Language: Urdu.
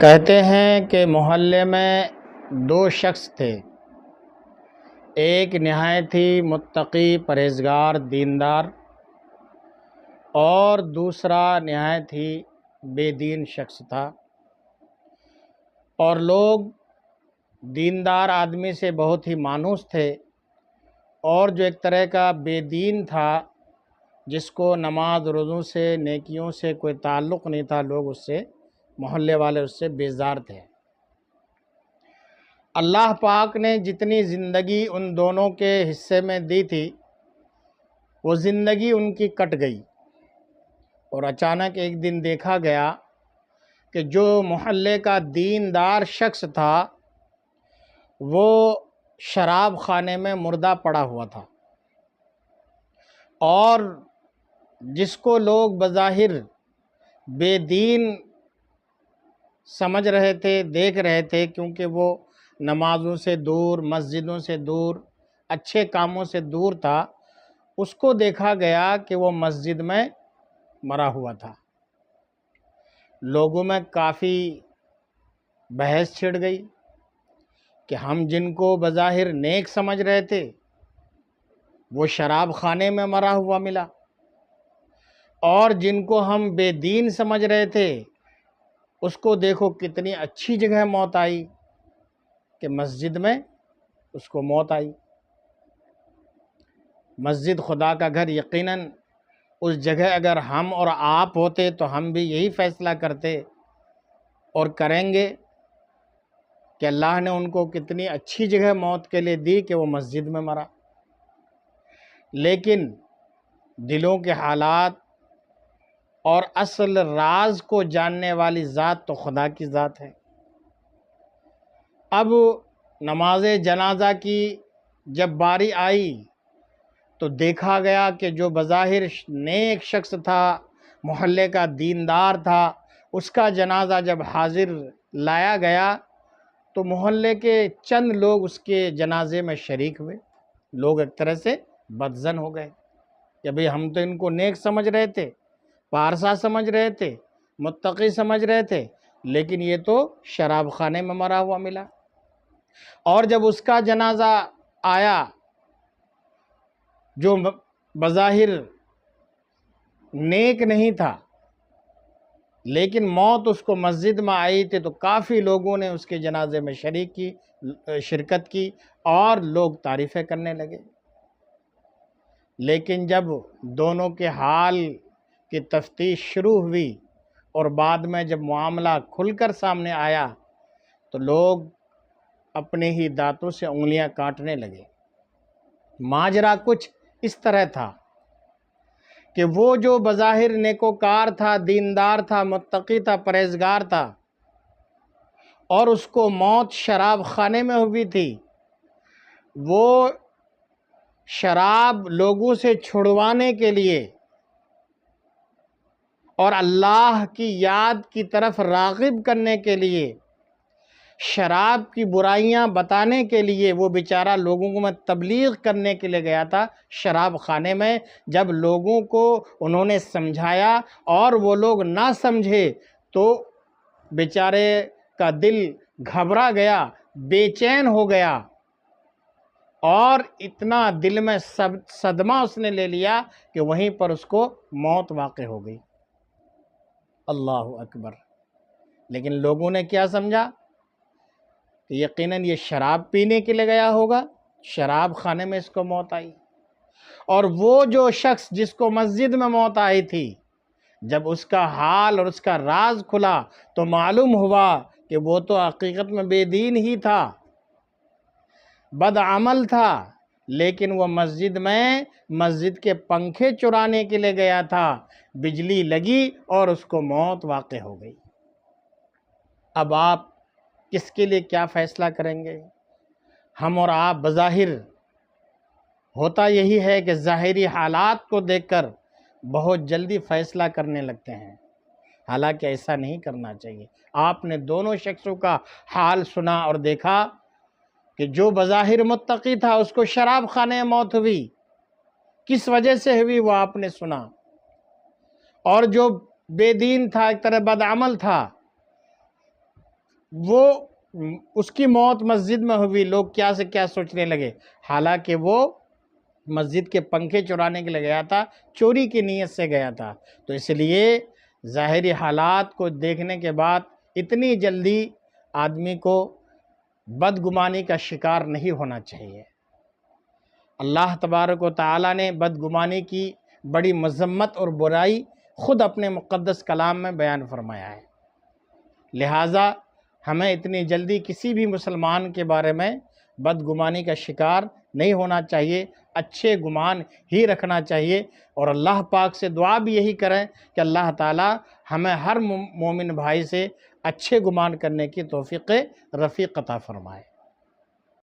کہتے ہیں کہ محلے میں دو شخص تھے، ایک نہایت ہی متقی پرہیزگار دیندار اور دوسرا نہایت ہی بے دین شخص تھا، اور لوگ دیندار آدمی سے بہت ہی مانوس تھے، اور جو ایک طرح کا بے دین تھا جس کو نماز روزوں سے نیکیوں سے کوئی تعلق نہیں تھا، لوگ اس سے محلے والے اس سے بیزار تھے۔ اللہ پاک نے جتنی زندگی ان دونوں کے حصے میں دی تھی وہ زندگی ان کی کٹ گئی، اور اچانک ایک دن دیکھا گیا کہ جو محلے کا دیندار شخص تھا وہ شراب خانے میں مردہ پڑا ہوا تھا، اور جس کو لوگ بظاہر بے دین سمجھ رہے تھے، دیکھ رہے تھے، کیونکہ وہ نمازوں سے دور، مسجدوں سے دور، اچھے کاموں سے دور تھا، اس کو دیکھا گیا کہ وہ مسجد میں مرا ہوا تھا۔ لوگوں میں کافی بحث چھڑ گئی کہ ہم جن کو بظاہر نیک سمجھ رہے تھے وہ شراب خانے میں مرا ہوا ملا، اور جن کو ہم بے دین سمجھ رہے تھے اس کو دیکھو کتنی اچھی جگہ موت آئی کہ مسجد میں اس کو موت آئی۔ مسجد خدا کا گھر، یقیناً اس جگہ اگر ہم اور آپ ہوتے تو ہم بھی یہی فیصلہ کرتے اور کریں گے کہ اللہ نے ان کو کتنی اچھی جگہ موت کے لیے دی کہ وہ مسجد میں مرا۔ لیکن دلوں کے حالات اور اصل راز کو جاننے والی ذات تو خدا کی ذات ہے۔ اب نماز جنازہ کی جب باری آئی تو دیکھا گیا کہ جو بظاہر نیک شخص تھا، محلے کا دیندار تھا، اس کا جنازہ جب حاضر لایا گیا تو محلے کے چند لوگ اس کے جنازے میں شریک ہوئے۔ لوگ ایک طرح سے بدظن ہو گئے کہ بھئی ہم تو ان کو نیک سمجھ رہے تھے، پارسا سمجھ رہے تھے، متقی سمجھ رہے تھے، لیکن یہ تو شراب خانے میں مرا ہوا ملا۔ اور جب اس کا جنازہ آیا جو بظاہر نیک نہیں تھا لیکن موت اس کو مسجد میں آئی تھی، تو کافی لوگوں نے اس کے جنازے میں شرکت کی اور لوگ تعریفیں کرنے لگے۔ لیکن جب دونوں کے حال کی تفتیش شروع ہوئی اور بعد میں جب معاملہ کھل کر سامنے آیا تو لوگ اپنے ہی دانتوں سے انگلیاں کاٹنے لگے۔ ماجرا کچھ اس طرح تھا کہ وہ جو بظاہر نیکوکار تھا، دیندار تھا، متقی تھا، پرہیزگار تھا، اور اس کو موت شراب خانے میں ہوئی تھی، وہ شراب لوگوں سے چھڑوانے کے لیے اور اللہ کی یاد کی طرف راغب کرنے کے لیے، شراب کی برائیاں بتانے کے لیے وہ بیچارہ لوگوں کو میں تبلیغ کرنے کے لیے گیا تھا شراب خانے میں۔ جب لوگوں کو انہوں نے سمجھایا اور وہ لوگ نہ سمجھے تو بیچارے کا دل گھبرا گیا، بے چین ہو گیا، اور اتنا دل میں صدمہ اس نے لے لیا کہ وہیں پر اس کو موت واقع ہو گئی۔ اللہ اکبر۔ لیکن لوگوں نے کیا سمجھا کہ یقیناً یہ شراب پینے کے لیے گیا ہوگا، شراب خانے میں اس کو موت آئی۔ اور وہ جو شخص جس کو مسجد میں موت آئی تھی، جب اس کا حال اور اس کا راز کھلا تو معلوم ہوا کہ وہ تو حقیقت میں بے دین ہی تھا، بدعمل تھا، لیکن وہ مسجد کے پنکھے چرانے کے لیے گیا تھا، بجلی لگی اور اس کو موت واقع ہو گئی۔ اب آپ کس کے لیے کیا فیصلہ کریں گے؟ ہم اور آپ بظاہر ہوتا یہی ہے کہ ظاہری حالات کو دیکھ کر بہت جلدی فیصلہ کرنے لگتے ہیں، حالانکہ ایسا نہیں کرنا چاہیے۔ آپ نے دونوں شخصوں کا حال سنا اور دیکھا کہ جو بظاہر متقی تھا اس کو شراب خانے میں موت ہوئی، کس وجہ سے ہوئی وہ آپ نے سنا، اور جو بے دین تھا، ایک طرح بدعمل تھا، وہ اس کی موت مسجد میں ہوئی، لوگ کیا سے کیا سوچنے لگے، حالانکہ وہ مسجد کے پنکھے چرانے کے لیے گیا تھا، چوری کی نیت سے گیا تھا۔ تو اس لیے ظاہری حالات کو دیکھنے کے بعد اتنی جلدی آدمی کو بدگمانی کا شکار نہیں ہونا چاہیے۔ اللہ تبارک و تعالیٰ نے بدگمانی کی بڑی مذمت اور برائی خود اپنے مقدس کلام میں بیان فرمایا ہے، لہٰذا ہمیں اتنی جلدی کسی بھی مسلمان کے بارے میں بدگمانی کا شکار نہیں ہونا چاہیے، اچھے گمان ہی رکھنا چاہیے، اور اللہ پاک سے دعا بھی یہی کریں کہ اللہ تعالی ہمیں ہر مومن بھائی سے اچھے گمان کرنے کی توفیق رفیق عطا فرمائے۔